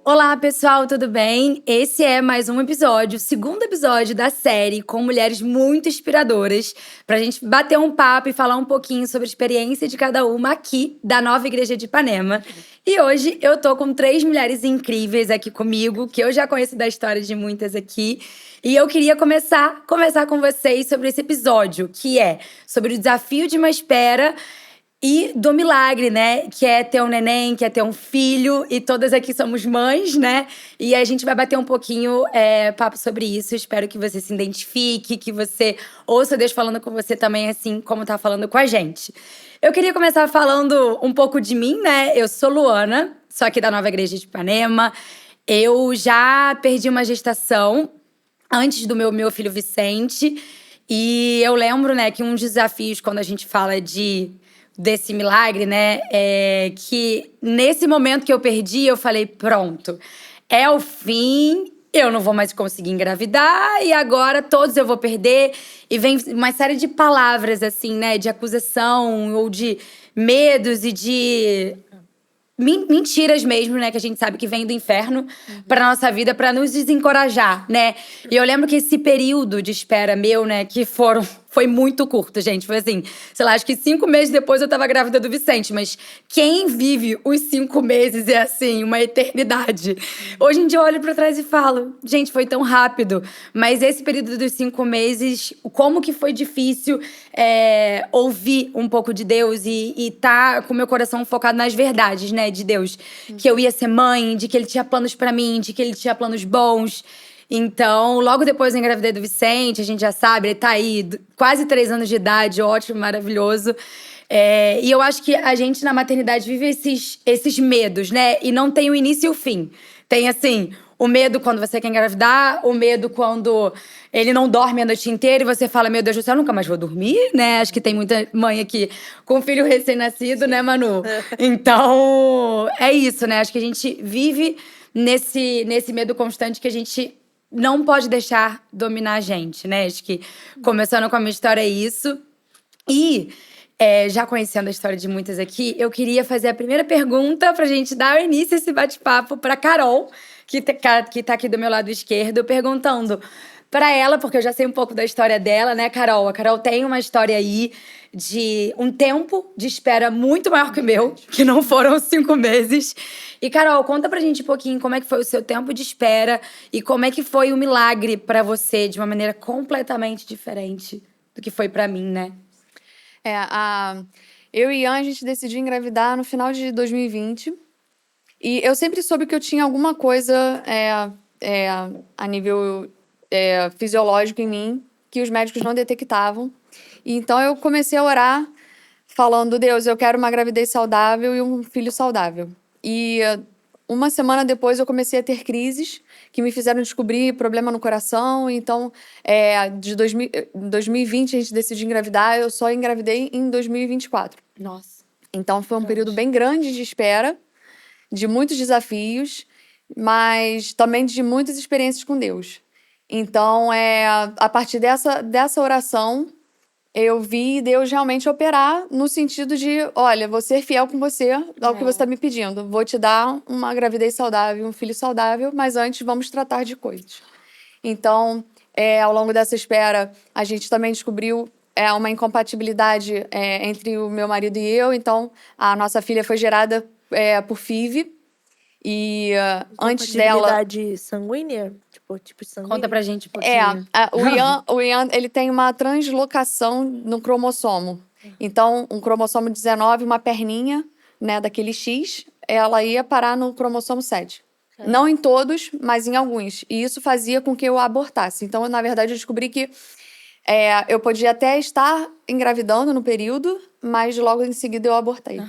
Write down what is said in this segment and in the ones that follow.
Olá, pessoal, tudo bem? Esse é mais um episódio, o segundo episódio da série com mulheres muito inspiradoras, pra gente bater um papo e falar um pouquinho sobre a experiência de cada uma aqui da Nova Igreja de Ipanema. E hoje eu tô com 3 mulheres incríveis aqui comigo, que eu já conheço da história de muitas aqui. E eu queria conversar com vocês sobre esse episódio, que é sobre o desafio de uma espera e do milagre, né? Que é ter um neném, que é ter um filho. E todas aqui somos mães, né? E a gente vai bater um pouquinho papo sobre isso. Espero que você se identifique, que você ouça Deus falando com você também, assim como tá falando com a gente. Eu queria começar falando um pouco de mim, né? Eu sou Luana, sou aqui da Nova Igreja de Ipanema. Eu já perdi uma gestação antes do meu filho Vicente. E eu lembro, né, que um dos desafios quando a gente fala desse milagre, né? É que nesse momento que eu perdi, eu falei: pronto, é o fim, eu não vou mais conseguir engravidar e agora todos eu vou perder. E vem uma série de palavras, assim, né? De acusação ou de medos e de mentiras mesmo, né? Que a gente sabe que vem do inferno pra nossa vida, pra nos desencorajar, né? E eu lembro que esse período de espera meu, né? Foi muito curto, gente. Foi assim, sei lá, acho que 5 meses depois eu tava grávida do Vicente. Mas quem vive os 5 meses é assim, uma eternidade. Hoje em dia eu olho pra trás e falo, gente, foi tão rápido. Mas esse período dos 5 meses, como que foi difícil ouvir um pouco de Deus e tá com o meu coração focado nas verdades, né, de Deus. Que eu ia ser mãe, de que Ele tinha planos pra mim, de que Ele tinha planos bons. Então, logo depois eu engravidei do Vicente, a gente já sabe, ele tá aí, quase 3 anos de idade, ótimo, maravilhoso. E eu acho que a gente na maternidade vive esses medos, né? E não tem o início e o fim. Tem, assim, o medo quando você quer engravidar, o medo quando ele não dorme a noite inteira e você fala: meu Deus do céu, eu nunca mais vou dormir, né? Acho que tem muita mãe aqui com filho recém-nascido, né, Manu? Então, é isso, né? Acho que a gente vive nesse medo constante que a gente não pode deixar dominar a gente, né? Acho que começando com a minha história é isso. E, já conhecendo a história de muitas aqui, eu queria fazer a primeira pergunta pra gente dar início a esse bate-papo pra Carol, que tá aqui do meu lado esquerdo, perguntando pra ela, porque eu já sei um pouco da história dela, né, Carol? A Carol tem uma história aí de um tempo de espera muito maior que o meu, que não foram 5 meses. E, Carol, conta pra gente um pouquinho como é que foi o seu tempo de espera e como é que foi o milagre pra você, de uma maneira completamente diferente do que foi pra mim, né? Eu e Ian, a gente decidiu engravidar no final de 2020. E eu sempre soube que eu tinha alguma coisa a nível fisiológico em mim que os médicos não detectavam. E então eu comecei a orar falando: Deus, eu quero uma gravidez saudável e um filho saudável. E uma semana depois eu comecei a ter crises que me fizeram descobrir problema no coração. Então, de 2020 a gente decidiu engravidar, eu só engravidei em 2024. Nossa. Então foi um período bem grande de espera, de muitos desafios, mas também de muitas experiências com Deus. Então, a partir dessa oração, eu vi Deus realmente operar no sentido de: olha, vou ser fiel com você ao que você está me pedindo. Vou te dar uma gravidez saudável, um filho saudável, mas antes vamos tratar de coisas. Então, ao longo dessa espera, a gente também descobriu uma incompatibilidade entre o meu marido e eu. Então, a nossa filha foi gerada por FIV. E antes dela... Compatibilidade sanguínea? Tipo sanguínea? Conta pra gente um pouquinho. O Ian, ele tem uma translocação no cromossomo. Então, um cromossomo 19, uma perninha, né, daquele X, ela ia parar no cromossomo 7. Não em todos, mas em alguns. E isso fazia com que eu abortasse. Então, na verdade, eu descobri que eu podia até estar engravidando no período, mas logo em seguida eu abortei.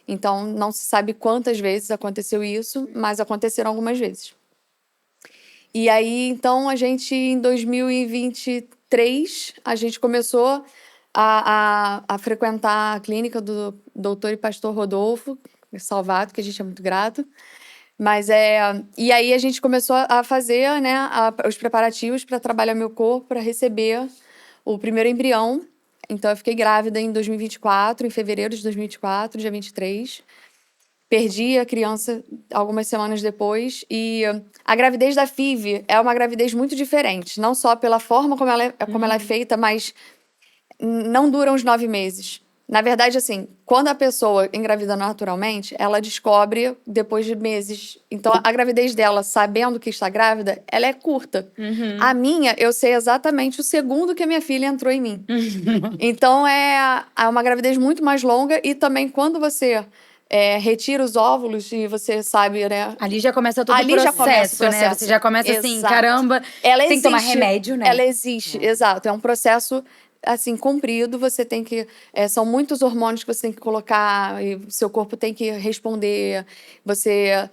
Então, não se sabe quantas vezes aconteceu isso, mas aconteceram algumas vezes. E aí, então, a gente, em 2023, a gente começou a frequentar a clínica do doutor e pastor Rodolfo Salvato, que a gente é muito grato. E aí a gente começou a fazer, né, os preparativos para trabalhar meu corpo, para receber o primeiro embrião. Então, eu fiquei grávida em 2024, em fevereiro de 2024, dia 23. Perdi a criança algumas semanas depois. E a gravidez da FIV é uma gravidez muito diferente. Não só pela forma como ela é feita, mas não duram os 9 meses. Na verdade, assim, quando a pessoa engravida naturalmente, ela descobre depois de meses. Então, a gravidez dela, sabendo que está grávida, ela é curta. A minha, eu sei exatamente o segundo que a minha filha entrou em mim. Então, é uma gravidez muito mais longa. E também, quando você retira os óvulos e você sabe, né? Ali já começa todo o Ali já processo, começa o né? processo. Você já começa assim, Exato. caramba, Ela tem que tomar existe. remédio, né? Ela existe, exato. É um processo, assim, comprido. Você tem que... são muitos hormônios que você tem que colocar e seu corpo tem que responder. Você...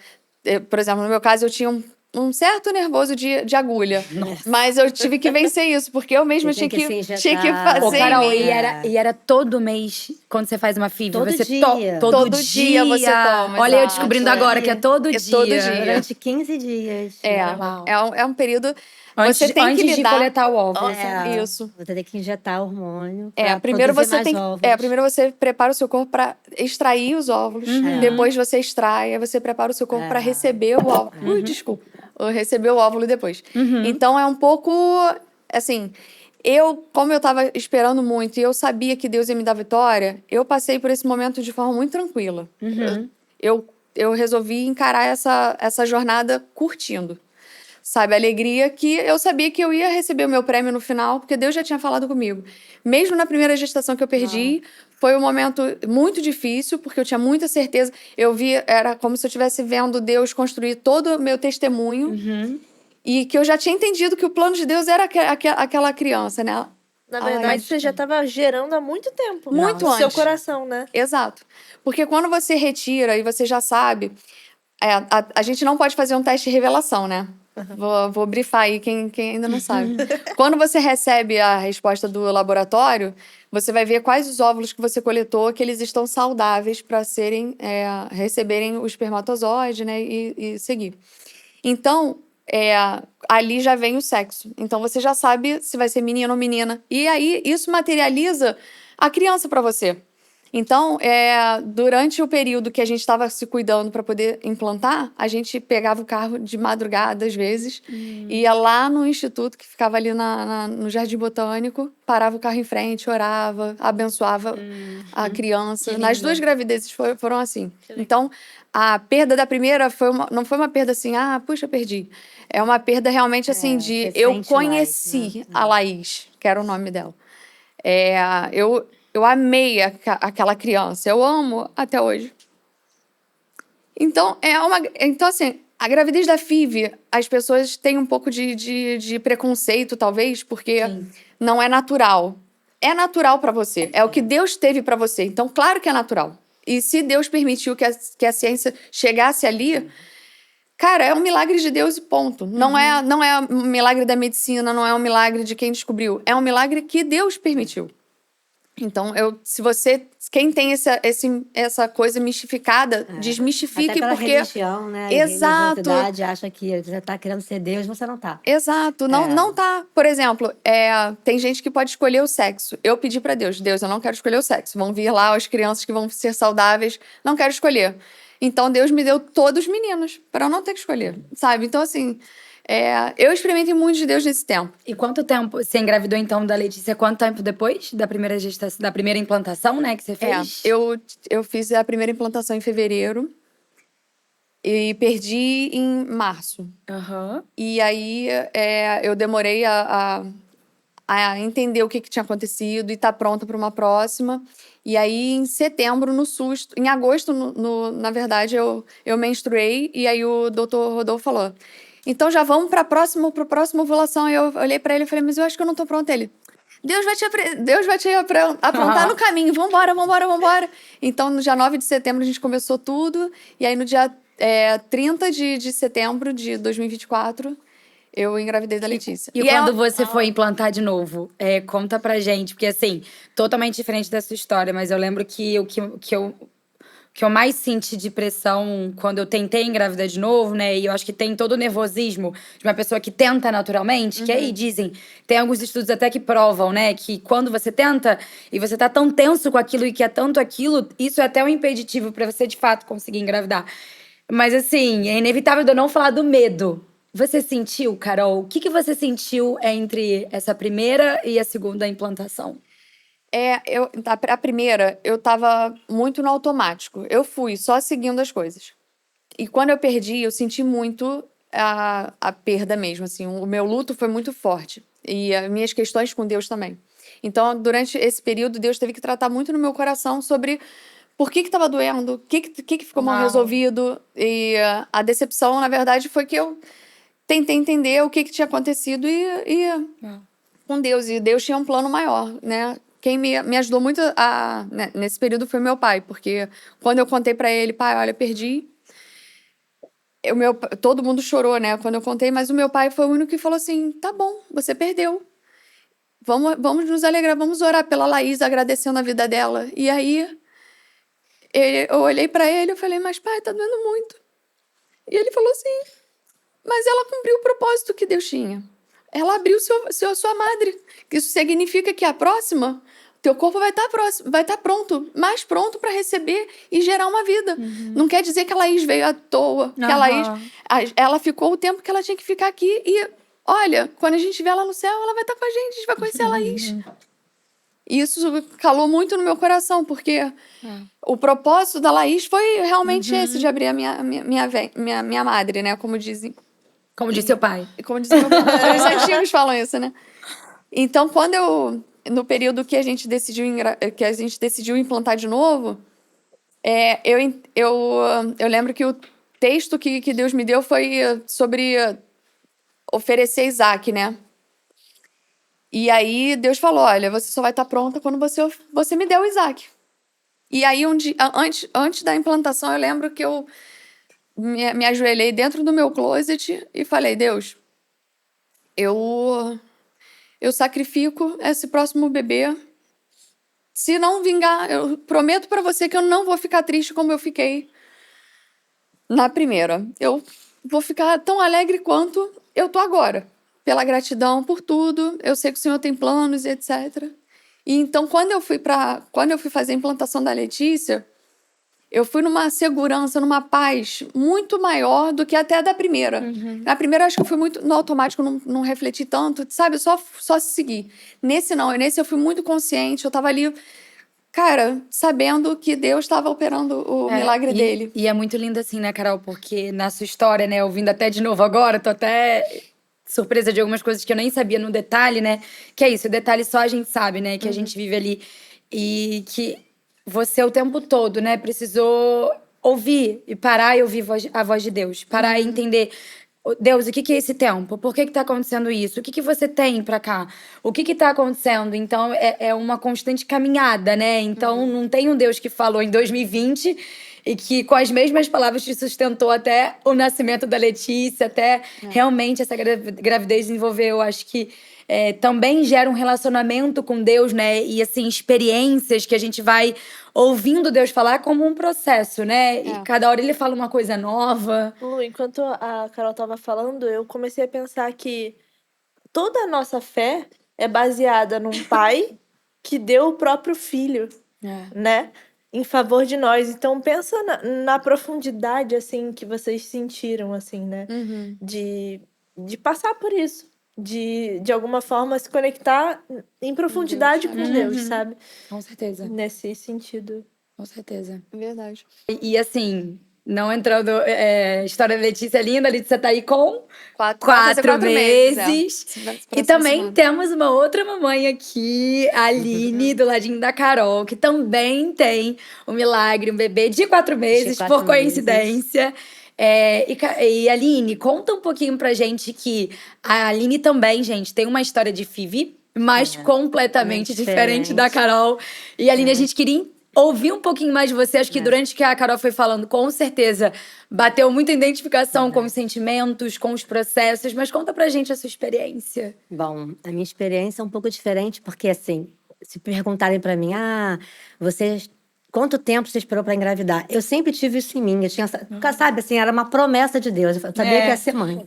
por exemplo, no meu caso, eu tinha um certo nervoso de agulha. Mas eu tive que vencer isso, porque eu mesma Você tinha tem que se que injetar. Ô, fazer Carol, em mim. e era todo mês, quando você faz uma FIV, Todo você dia. todo Todo dia você toma, Olha, eu exato. descobrindo agora que é todo dia. todo dia. Durante 15 dias. Uau. É um período... Antes, você tem que antes de lidar... coletar o óvulo. Isso. Você tem que injetar hormônio pra Primeiro produzir você mais tem óvulos. primeiro você prepara o seu corpo para extrair os óvulos. Depois você extrai, aí você prepara o seu corpo para receber o óvulo. Ui, desculpa. Receber o óvulo depois. Então é um pouco assim, como eu estava esperando muito e eu sabia que Deus ia me dar vitória, eu passei por esse momento de forma muito tranquila. Eu resolvi encarar essa jornada curtindo. Sabe, a alegria que eu sabia que eu ia receber o meu prêmio no final, porque Deus já tinha falado comigo. Mesmo na primeira gestação que eu perdi, foi um momento muito difícil, porque eu tinha muita certeza. Era como se eu estivesse vendo Deus construir todo o meu testemunho. E que eu já tinha entendido que o plano de Deus era aquela criança, né? Na verdade, você já estava gerando há muito tempo. Muito no seu antes. coração, né? Exato. Porque quando você retira e você já sabe... a gente não pode fazer um teste de revelação, né? Vou brifar aí quem ainda não sabe. Quando você recebe a resposta do laboratório, você vai ver quais os óvulos que você coletou, que eles estão saudáveis para receberem o espermatozoide, né? E seguir. Então, ali já vem o sexo. Então, você já sabe se vai ser menino ou menina. E aí, isso materializa a criança para você. Então, durante o período que a gente estava se cuidando para poder implantar, a gente pegava o carro de madrugada, às vezes, ia lá no instituto, que ficava ali no Jardim Botânico, parava o carro em frente, orava, abençoava a criança. Nas 2 gravidezes foram assim. Então, a perda da primeira não foi uma perda assim, puxa, perdi. É uma perda realmente assim de... você Eu sente conheci mais, né? a Laís, que era o nome dela. Eu amei aquela criança. Eu amo até hoje. Então, assim, a gravidez da FIV, as pessoas têm um pouco de preconceito, talvez, porque não é natural. É natural para você. É o que Deus teve para você. Então, claro que é natural. E se Deus permitiu que a ciência chegasse ali... Cara, é um milagre de Deus e ponto. Não é um milagre da medicina, não é um milagre de quem descobriu. É um milagre que Deus permitiu. Então, quem tem essa coisa mistificada, desmistifique, Até pela porque... religião, né? Exato. A religiosidade acha que você tá querendo ser Deus, você não tá. Exato, não tá. Por exemplo, tem gente que pode escolher o sexo. Eu pedi pra Deus, eu não quero escolher o sexo. Vão vir lá as crianças que vão ser saudáveis, não quero escolher. Então, Deus me deu todos os meninos, pra eu não ter que escolher, sabe? Então, assim... eu experimentei muito de Deus nesse tempo. E quanto tempo você engravidou, então, da Letícia? Quanto tempo depois da primeira gestação, da primeira implantação, né, que você fez? Eu fiz a primeira implantação em fevereiro e perdi em março. E aí eu demorei a entender o que tinha acontecido e estar pronta para uma próxima. E aí, em setembro, no susto... Em agosto, na verdade, eu menstruei. E aí o doutor Rodolfo falou... Então, já vamos para a próxima ovulação. Aí eu olhei para ele e falei, mas eu acho que eu não tô pronta. Ele, Deus vai te aprontar no caminho. Vambora. Então, no dia 9 de setembro, a gente começou tudo. E aí, no dia 30 de setembro de 2024, eu engravidei da Letícia. E quando você foi implantar de novo? Conta pra gente. Porque, assim, totalmente diferente da sua história. Mas eu lembro que que eu mais senti de pressão quando eu tentei engravidar de novo, né? E eu acho que tem todo o nervosismo de uma pessoa que tenta naturalmente, que aí dizem, tem alguns estudos até que provam, né? Que quando você tenta e você tá tão tenso com aquilo e quer tanto aquilo, isso é até um impeditivo pra você de fato conseguir engravidar. Mas assim, é inevitável de eu não falar do medo. Você sentiu, Carol? O que você sentiu entre essa primeira e a segunda implantação? A primeira, eu tava muito no automático. Eu fui só seguindo as coisas. E quando eu perdi, eu senti muito a perda mesmo, assim. O meu luto foi muito forte. E as minhas questões com Deus também. Então, durante esse período, Deus teve que tratar muito no meu coração sobre por que tava doendo, o que ficou mal Uau. resolvido. E a decepção, na verdade, foi que eu tentei entender o que tinha acontecido com Deus. E Deus tinha um plano maior, né? Quem me ajudou muito né, nesse período foi meu pai, porque quando eu contei pra ele, pai, olha, perdi. Todo mundo chorou, né, quando eu contei, mas o meu pai foi o único que falou assim: tá bom, você perdeu. Vamos nos alegrar, vamos orar pela Laís, agradecendo a vida dela. E aí, eu olhei pra ele e falei: mas pai, tá doendo muito. E ele falou assim: mas ela cumpriu o propósito que Deus tinha. Ela abriu sua madre. Isso significa que a próxima, teu corpo vai estar pronto, mais pronto para receber e gerar uma vida. Não quer dizer que a Laís veio à toa. Que a Laís, ela ficou o tempo que ela tinha que ficar aqui. E olha, quando a gente estiver lá no céu, ela vai estar com a gente vai conhecer a Laís. E isso calou muito no meu coração, porque o propósito da Laís foi realmente esse, de abrir a minha madre, né? Como dizem. Como disse seu pai. Como dizem os antigos falam isso, né? Então, no período que a gente decidiu implantar de novo, eu lembro que o texto que Deus me deu foi sobre oferecer Isaac, né? E aí Deus falou: olha, você só vai estar pronta quando você me der o Isaac. E aí, antes da implantação, eu lembro que eu me ajoelhei dentro do meu closet e falei: Deus, eu sacrifico esse próximo bebê. Se não vingar, eu prometo pra você que eu não vou ficar triste como eu fiquei na primeira. Eu vou ficar tão alegre quanto eu tô agora. Pela gratidão por tudo. Eu sei que o Senhor tem planos e etc. E então, quando eu fui fazer a implantação da Letícia, eu fui numa segurança, numa paz muito maior do que até a da primeira. Na primeira, acho que eu fui muito no automático, não refleti tanto, sabe? Só seguir. Nesse eu fui muito consciente, eu tava ali, cara, sabendo que Deus estava operando o milagre dele. E é muito lindo assim, né, Carol? Porque na sua história, né, ouvindo até de novo agora, tô até surpresa de algumas coisas que eu nem sabia no detalhe, né? Que é isso, o detalhe só a gente sabe, né? Que a gente vive ali. E que você o tempo todo, né, precisou ouvir e parar e ouvir a voz de Deus. Parar e entender, Deus, o que é esse tempo? Por que tá acontecendo isso? O que você tem pra cá? O que tá acontecendo? Então, é uma constante caminhada, né? Então, não tem um Deus que falou em 2020 e que com as mesmas palavras te sustentou até o nascimento da Letícia, até realmente essa gravidez desenvolveu, acho que também gera um relacionamento com Deus, né? E, assim, experiências que a gente vai ouvindo Deus falar como um processo, né? E cada hora ele fala uma coisa nova. Lu, enquanto a Carol tava falando, eu comecei a pensar que toda a nossa fé é baseada num pai que deu o próprio filho, né? Em favor de nós. Então, pensa na profundidade, assim, que vocês sentiram, assim, né? De passar por isso. De alguma forma, se conectar em profundidade com Deus, sabe? Com certeza. Nesse sentido. Com certeza. Verdade. E assim, não entrando. História da Letícia é linda, a Letícia tá aí com Vai fazer 4 meses. Próxima E também semana. temos uma outra mamãe aqui, a Aline, do ladinho da Carol, que também tem um milagre, um bebê de 4 meses, 4 por coincidência. E Aline, conta um pouquinho pra gente que a Aline também, gente, tem uma história de FIV, mas completamente diferente da Carol. E Aline, a gente queria ouvir um pouquinho mais de você. Acho que durante que a Carol foi falando, com certeza, bateu muita identificação com os sentimentos, com os processos. Mas conta pra gente a sua experiência. Bom, a minha experiência é um pouco diferente, porque assim, se perguntarem pra mim, você quanto tempo você esperou pra engravidar? Eu sempre tive isso em mim. Eu tinha, sabe, assim, era uma promessa de Deus. Eu sabia que ia ser mãe.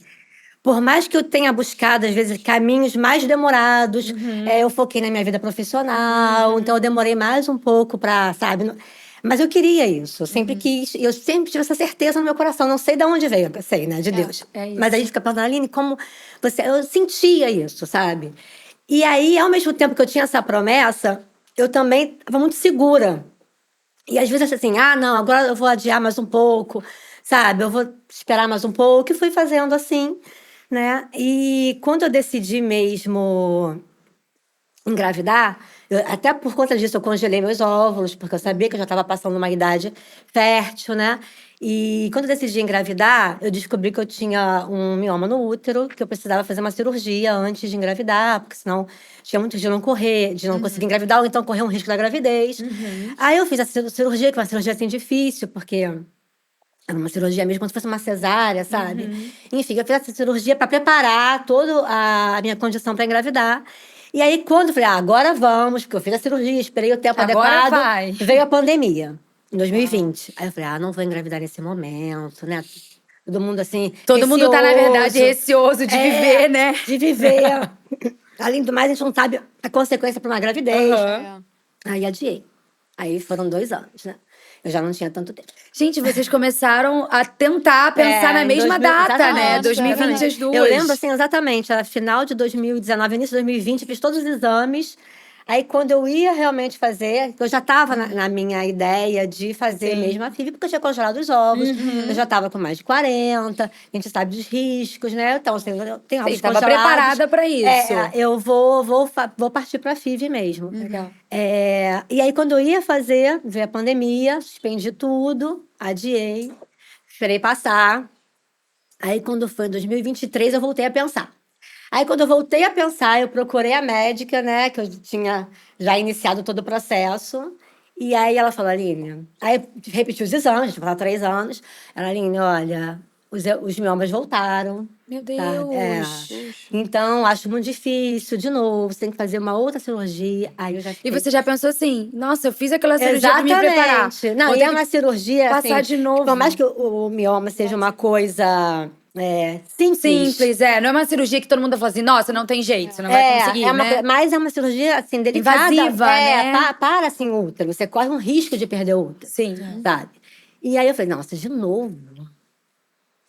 Por mais que eu tenha buscado, às vezes, caminhos mais demorados, eu foquei na minha vida profissional, então eu demorei mais um pouco pra, sabe? Mas eu queria isso, eu sempre quis, eu sempre tive essa certeza no meu coração. Não sei de onde veio, eu sei, né, de Deus. isso. Mas a gente fica pensando, Aline, como você. Eu sentia isso, sabe? E aí, ao mesmo tempo que eu tinha essa promessa, eu também estava muito segura. E às vezes assim, não, agora eu vou adiar mais um pouco, sabe? Eu vou esperar mais um pouco. E fui fazendo assim, né? E quando eu decidi mesmo engravidar, até por conta disso eu congelei meus óvulos, porque eu sabia que eu já estava passando uma idade fértil, né? E quando eu decidi engravidar, eu descobri que eu tinha um mioma no útero, que eu precisava fazer uma cirurgia antes de engravidar, porque senão tinha muito risco de não correr, de não conseguir engravidar, ou então correr um risco da gravidez. Aí eu fiz a cirurgia, que é uma cirurgia assim difícil, porque era uma cirurgia mesmo, como se fosse uma cesárea, sabe? Enfim, eu fiz essa cirurgia para preparar toda a minha condição para engravidar. E aí, quando eu falei, agora vamos, porque eu fiz a cirurgia, esperei o tempo Agora adequado, vai. veio a pandemia, em 2020. Aí eu falei, não vou engravidar nesse momento, né? Todo mundo assim, Todo mundo tá, na verdade, receoso de viver, né? De viver. Além do mais, a gente não sabe a consequência para uma gravidez. Aí adiei. Aí foram 2 anos, né? Eu já não tinha tanto tempo. Gente, vocês começaram a tentar pensar na em mesma 2000, data, né? exatamente, 2020 as duas. Eu lembro, assim, exatamente. Era final de 2019, início de 2020, fiz todos os exames. Aí, quando eu ia realmente fazer, eu já estava na minha ideia de fazer mesmo a FIV, porque eu tinha congelado os ovos. Eu já estava com mais de 40, a gente sabe dos riscos, né? Então, assim, eu tenho ovos estava congelados. preparada para isso. Eu vou partir para a FIV mesmo. Legal. E aí, quando eu ia fazer, veio a pandemia, suspendi tudo, adiei, esperei passar. Aí, quando foi em 2023, eu voltei a pensar. Aí, quando eu voltei a pensar, eu procurei a médica, né? Que eu tinha já iniciado todo o processo. E aí, ela falou, Aline... Aí, repetiu os exames, a gente falou 3 anos. Ela, Aline, olha, os miomas voltaram. Meu Tá? Deus. Então, acho muito difícil. De novo, você tem que fazer uma outra cirurgia. Aí, eu já E fiquei... você já pensou assim, nossa, eu fiz aquela cirurgia pra me preparar. Não, Vou e ter é uma cirurgia, passar assim, de novo. por mais que o mioma seja uma coisa simples. Simples, não é uma cirurgia que todo mundo fala assim, nossa, não tem jeito, você não vai conseguir, né? Mas é uma cirurgia, assim, delicada. Invasiva, né? Para, assim, o útero. Você corre um risco de perder o útero. Sim. Sabe? E aí eu falei, nossa, de novo?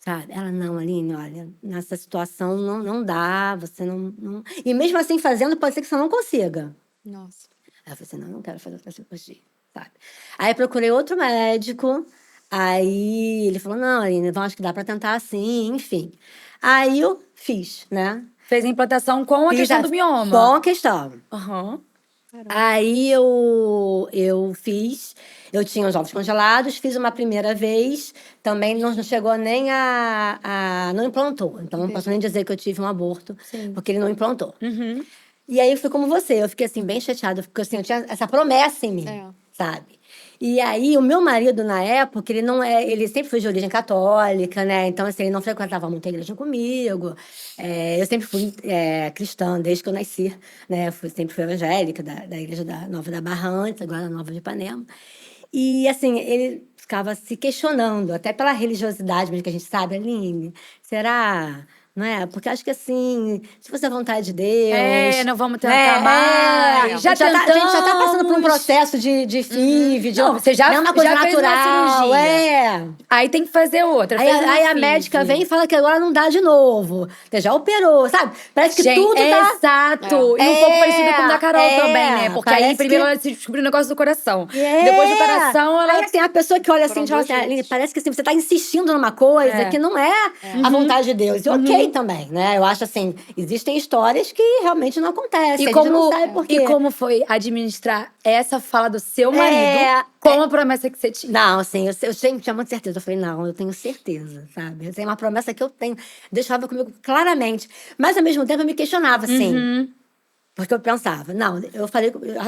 Sabe? Ela, não, Aline, olha, nessa situação não dá, você não... E mesmo assim, fazendo, pode ser que você não consiga. Nossa. Aí eu falei assim, não quero fazer outra cirurgia, sabe? Aí eu procurei outro médico, aí ele falou, não, Aline, então acho que dá pra tentar assim, enfim. Aí eu fiz, né? Fez a implantação com a Fiz questão do mioma. Com a questão. Aham. Aí eu fiz, eu tinha os ovos congelados, fiz uma primeira vez, também não chegou nem não implantou. Então não posso nem dizer que eu tive um aborto, porque ele não implantou. E aí eu fui como você, eu fiquei assim, bem chateada, porque assim, eu tinha essa promessa em mim, sabe? E aí o meu marido, na época, ele sempre foi de origem católica, né? Então, assim, ele não frequentava muito a igreja comigo. Eu sempre fui cristã desde que eu nasci, né? Sempre fui evangélica da igreja Nova da Barra antes, agora Nova de Ipanema. E, assim, ele ficava se questionando, até pela religiosidade mesmo que a gente sabe, Aline, será... Não é? Porque acho que assim, se fosse a vontade de Deus... não vamos tentar mais. Já a gente já tá passando por um processo de FIV, de Não, você já é uma coisa já fez uma natural, cirurgia. Aí tem que fazer outra. Aí a médica vem e fala que agora não dá de novo. Você já operou, sabe? Parece que Gente, tudo tá... Exato. E um pouco parecido com o da Carol também, né? Porque aí parece primeiro que... ela se descobriu o negócio do coração. Depois da operação, ela... Aí tem a pessoa que olha assim e fala assim, Aline, parece que assim, você tá insistindo numa coisa que não é a vontade de Deus. E ok também, né? Eu acho assim, existem histórias que realmente não acontecem. E a gente como, não sabe por quê. e como foi administrar essa fala do seu marido com a promessa que você tinha? Não, assim, eu sempre tinha muita certeza. Eu falei, não, eu tenho certeza, sabe? Tem uma promessa que eu tenho. Deus falava comigo claramente. Mas, ao mesmo tempo, eu me questionava, assim. Porque eu pensava, não,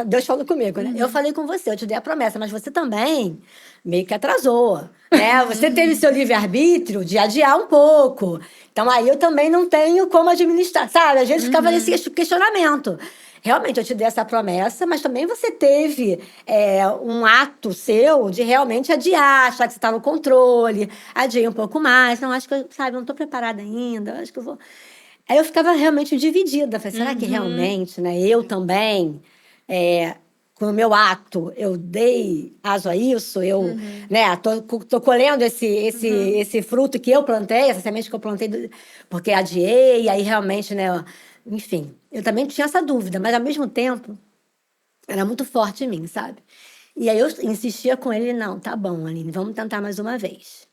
Deus falou comigo, né? Eu falei com você, eu te dei a promessa, mas você também meio que atrasou, né? Você teve seu livre-arbítrio de adiar um pouco. Então, aí eu também não tenho como administrar, sabe? Às vezes ficava nesse questionamento. realmente eu te dei essa promessa, mas também você teve um ato seu de realmente adiar, achar que você está no controle, adiei um pouco mais, não, acho que eu, sabe, não estou preparada ainda, acho que eu vou... Aí eu ficava realmente dividida, falei, será que realmente, né, eu também, com o meu ato, eu dei aso a isso, eu, né, tô colhendo esse fruto que eu plantei, essa semente que eu plantei, porque adiei, aí realmente, né, enfim, eu também tinha essa dúvida, mas ao mesmo tempo, era muito forte em mim, sabe? E aí eu insistia com ele, não, tá bom, Aline, vamos tentar mais uma vez.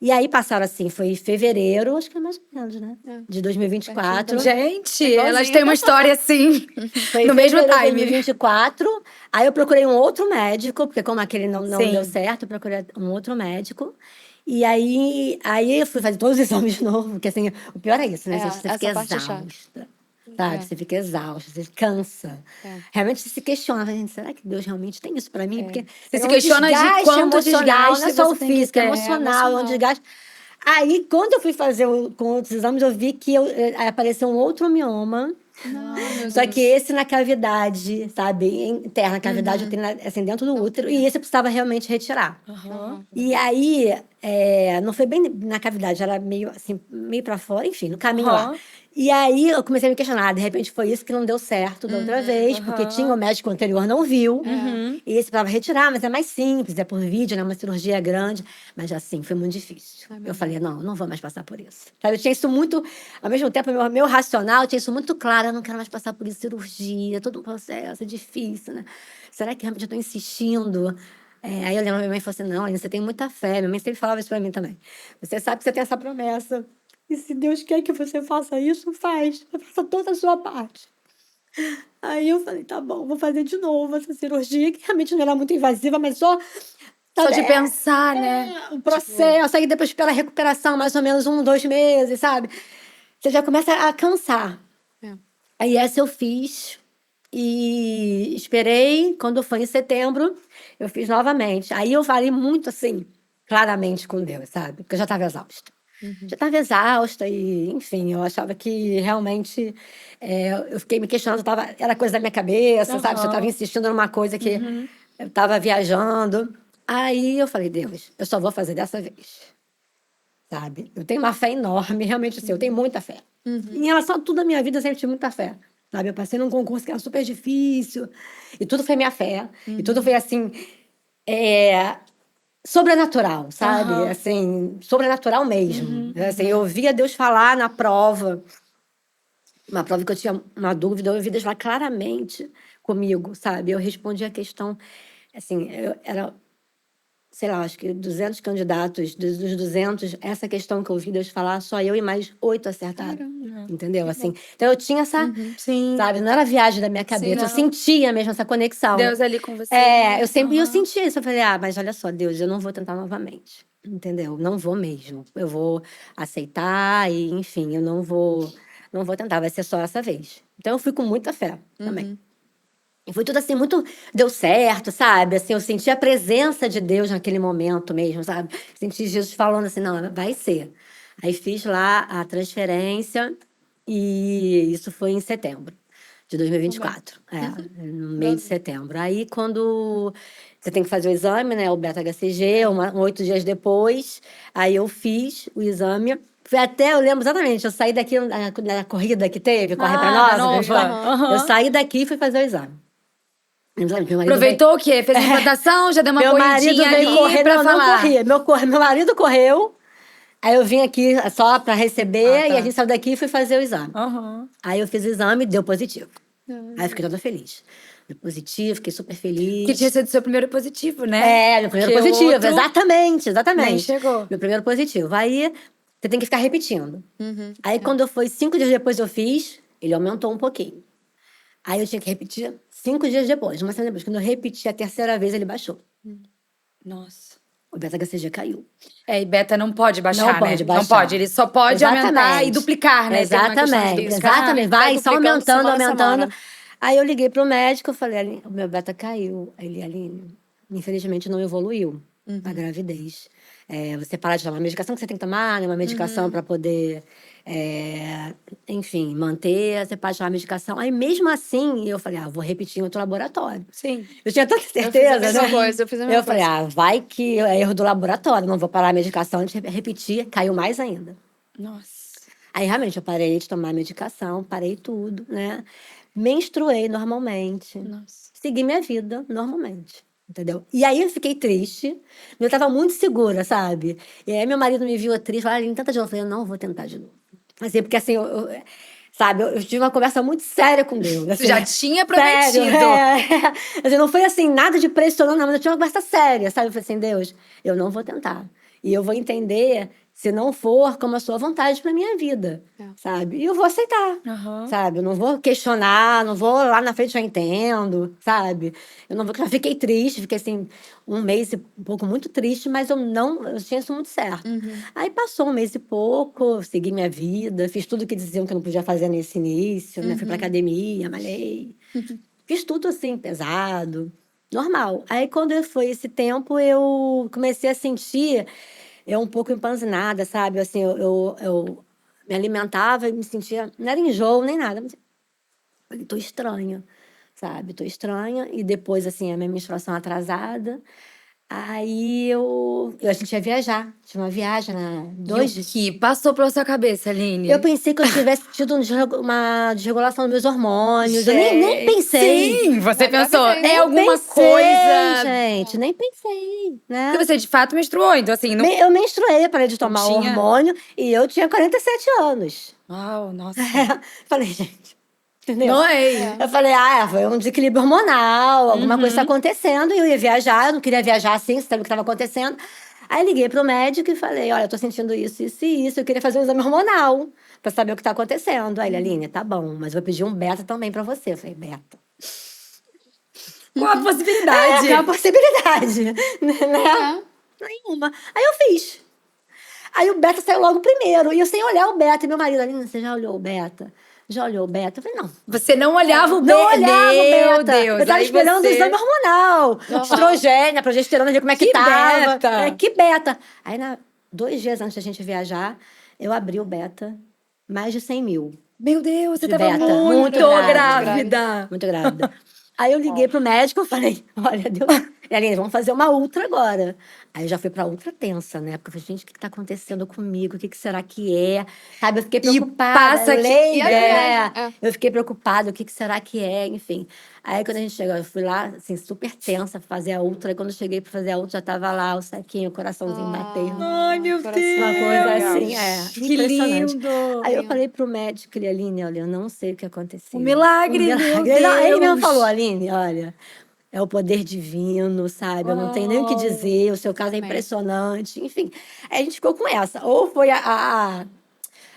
E aí passaram assim, foi em fevereiro, acho que é mais ou menos, né? De 2024. Gente, Igualzinho. elas têm uma história assim, Foi no em mesmo fevereiro de time. 2024. Aí eu procurei um outro médico, porque como aquele não Sim. deu certo, eu procurei um outro médico. E aí eu fui fazer todos os exames de novo, porque assim, o pior é isso, né, gente? Você essa fica parte é chata. exausta. Sabe? Você fica exausta, você cansa. Realmente você se questiona, gente, será que Deus realmente tem isso pra mim? Porque Você se é um queixona de desgaste quanto emocional, desgaste não é só você o tem que físico, é ter. emocional, é um desgaste. Aí, quando eu fui fazer com outros exames, eu vi que apareceu um outro mioma. Só que esse na cavidade, sabe? Interna, a cavidade eu tenho assim, dentro do útero. E esse eu precisava realmente retirar. E aí, não foi bem na cavidade, era meio assim, meio pra fora, enfim, no caminho lá. E aí eu comecei a me questionar, de repente foi isso que não deu certo da outra vez, porque tinha o médico anterior, não viu. E esse precisava retirar, mas é mais simples, é por vídeo, né? Uma cirurgia grande. Mas assim, foi muito difícil. Eu falei, não vou mais passar por isso. Sabe, eu tinha isso muito, ao mesmo tempo, meu racional, eu tinha isso muito claro, eu não quero mais passar por isso, cirurgia, todo um processo, é difícil, né? Será que realmente eu estou insistindo? Aí eu lembro, minha mãe falou assim, não, Aline, você tem muita fé. Minha mãe sempre falava isso pra mim também. Você sabe que você tem essa promessa. E se Deus quer que você faça isso, faz. Faça toda a sua parte. Aí eu falei, tá bom, vou fazer de novo essa cirurgia, que realmente não era muito invasiva, mas só... Só de pensar, né? O processo, aí depois pela recuperação, mais ou menos 1, 2 meses, sabe? Você já começa a cansar. Aí essa eu fiz e esperei, quando foi em setembro, eu fiz novamente. Aí eu falei muito assim, claramente com Deus, sabe? Porque eu já estava exausta. Já estava exausta e, enfim, eu achava que realmente eu fiquei me questionando, era coisa da minha cabeça, sabe? Você estava insistindo numa coisa que eu estava viajando. Aí eu falei, Deus, eu só vou fazer dessa vez. Sabe? Eu tenho uma fé enorme, realmente assim, eu tenho muita fé. Em relação a tudo na minha vida, eu sempre tive muita fé. Sabe? Eu passei num concurso que era super difícil, e tudo foi minha fé. E tudo foi assim, sobrenatural, sabe? Assim, sobrenatural mesmo. Assim, eu ouvia Deus falar na prova, uma prova que eu tinha uma dúvida, eu ouvia Deus falar claramente comigo, sabe? Eu respondia a questão, assim, era, sei lá, acho que 200 candidatos, dos 200, essa questão que eu ouvi Deus falar, só eu e mais 8 acertaram. Entendeu? Assim, então eu tinha essa, Sim. sabe? Não era viagem da minha cabeça, eu sentia mesmo essa conexão. Deus ali com você. Eu sentia isso. Eu falei, mas olha só, Deus, eu não vou tentar novamente. Entendeu? Não vou mesmo. Eu vou aceitar e, enfim, eu não vou tentar, vai ser só essa vez. Então eu fui com muita fé também. E foi tudo assim, muito... Deu certo, sabe? Assim, eu senti a presença de Deus naquele momento mesmo, sabe? Senti Jesus falando assim, não, vai ser. Aí fiz lá a transferência e isso foi em setembro de 2024. No meio de setembro. Aí, quando você tem que fazer o exame, né? O beta-HCG, 8 dias depois. Aí eu fiz o exame. Foi até, eu lembro exatamente, eu saí daqui na corrida que teve, Corre Pra da Nova. Eu saí daqui e fui fazer o exame. Aproveitou o quê? Fez uma implantação, já deu uma corridinha ali correr, pra falar. Não corria. Meu marido correu. Aí eu vim aqui só pra receber e a gente saiu daqui e fui fazer o exame. Aí eu fiz o exame e deu positivo. Aí eu fiquei toda feliz. Deu positivo, fiquei super feliz. Que tinha sido seu primeiro positivo, né? Meu primeiro positivo, outro exatamente. nem chegou. Meu primeiro positivo. Aí você tem que ficar repetindo. Aí quando foi 5 dias depois eu fiz, ele aumentou um pouquinho. Aí eu tinha que repetir 5 dias depois, uma semana depois. Quando eu repeti a terceira vez, ele baixou. Nossa. O beta-HCG caiu. E beta não pode baixar, Não né? pode baixar. Não pode, ele só pode aumentar e duplicar, né? Exatamente. Vai só duplicando aumentando. semana. Aí eu liguei pro médico, eu falei, o meu beta caiu. Ele, Aline, infelizmente não evoluiu a gravidez. Você para de tomar a medicação que você tem que tomar, né? Uma medicação para poder enfim, manter, você pode tomar a medicação. Aí, mesmo assim, eu falei, vou repetir em outro laboratório. Sim. Eu tinha tanta Eu fiz a certeza, mesma né? coisa, eu fiz a mesma Eu falei, coisa. vai que é erro do laboratório, não vou parar a medicação. Antes de repetir, caiu mais ainda. Nossa. Aí, realmente, eu parei de tomar a medicação, parei tudo, né? Menstruei normalmente. Nossa. Segui minha vida normalmente, entendeu? E aí eu fiquei triste, eu tava muito segura, sabe? E aí meu marido me viu triste, falou, Aline, tenta de novo. Eu falei, eu não vou tentar de novo. Assim, porque assim, sabe, eu tive uma conversa muito séria com Deus. Você Assim, já tinha sério, prometido. Assim, não foi assim, nada de pressionando, não, mas eu tinha uma conversa séria, sabe? Eu falei assim, Deus, eu não vou tentar. E eu vou entender se não for como a sua vontade pra minha vida, sabe? E eu vou aceitar, Aham. sabe? Eu não vou questionar, não vou lá na frente eu entendo, sabe? Eu não vou, eu fiquei triste, fiquei assim, um mês e um pouco muito triste, mas eu tinha isso muito certo. Aí passou um mês e pouco, segui minha vida, fiz tudo que diziam que eu não podia fazer nesse início, né? Fui pra academia, malhei. Fiz tudo assim, pesado, normal. Aí, quando foi esse tempo, eu comecei a sentir um pouco empanzinada, sabe? Assim, eu me alimentava e me sentia. Não era enjoo nem nada, mas falei, tô estranha, sabe? Tô estranha. E depois, assim, a minha menstruação atrasada. Aí a gente ia viajar. Tinha uma viagem E o que passou pela sua cabeça, Aline? Eu pensei que eu tivesse tido uma desregulação dos meus hormônios. Eu nem pensei. Sim, você Já pensou, pensei. é alguma Pensei, coisa. gente, nem pensei, né? Porque você de fato menstruou, então assim, não Eu menstruei, parei de tomar o tinha- hormônio e eu tinha 47 anos. Uau, nossa. Falei, gente, entendeu? Não é? Eu falei, foi um desequilíbrio hormonal, alguma coisa está acontecendo. E eu ia viajar, eu não queria viajar assim, sabe o que estava acontecendo. Aí liguei pro médico e falei, olha, eu tô sentindo isso, isso e isso. Eu queria fazer um exame hormonal pra saber o que tá acontecendo. Aí ele, Aline, tá bom, mas eu vou pedir um beta também pra você. Eu falei, beta. Qual a possibilidade? É uma possibilidade, né? Nenhuma. Aí eu fiz. Aí o beta saiu logo primeiro. E eu sem olhar o beta. E meu marido, Aline, você já olhou o beta? Já olhou o beta? Eu falei, não. Você não olhava o Não olhava Meu o beta. Deus, Eu tava aí esperando o você... exame hormonal. Estrogênio, progesterona, ver como é que Que tava. beta? Que beta. Aí, 2 dias antes da gente viajar, eu abri o beta. Mais de 100 mil Meu Deus, você de tava beta. muito grávida. Muito grávida. Aí eu liguei pro médico e falei, olha, Deus... E Aline, vamos fazer uma ultra agora. Aí eu já fui pra ultra tensa, né? Porque eu falei, gente, o que tá acontecendo comigo? O que será que é? Sabe, eu fiquei preocupada. passa que- leiga, e a né? viagem? Eu fiquei preocupada, o que será que é? Enfim. Aí quando a gente chegou, eu fui lá, assim, super tensa, fazer a ultra. Aí quando eu cheguei pra fazer a ultra, já tava lá o saquinho, o coraçãozinho batendo. Ai, meu Coração. Deus. Uma coisa assim, Que impressionante. lindo. Aí eu falei pro médico, ele, Aline, olha, eu não sei o que aconteceu. Um milagre, meu Ele mesmo Deus. falou, Aline, olha, é o poder divino, sabe? Eu não tenho nem o que dizer, o seu caso é Amém. impressionante. Enfim, aí a gente ficou com essa. Ou foi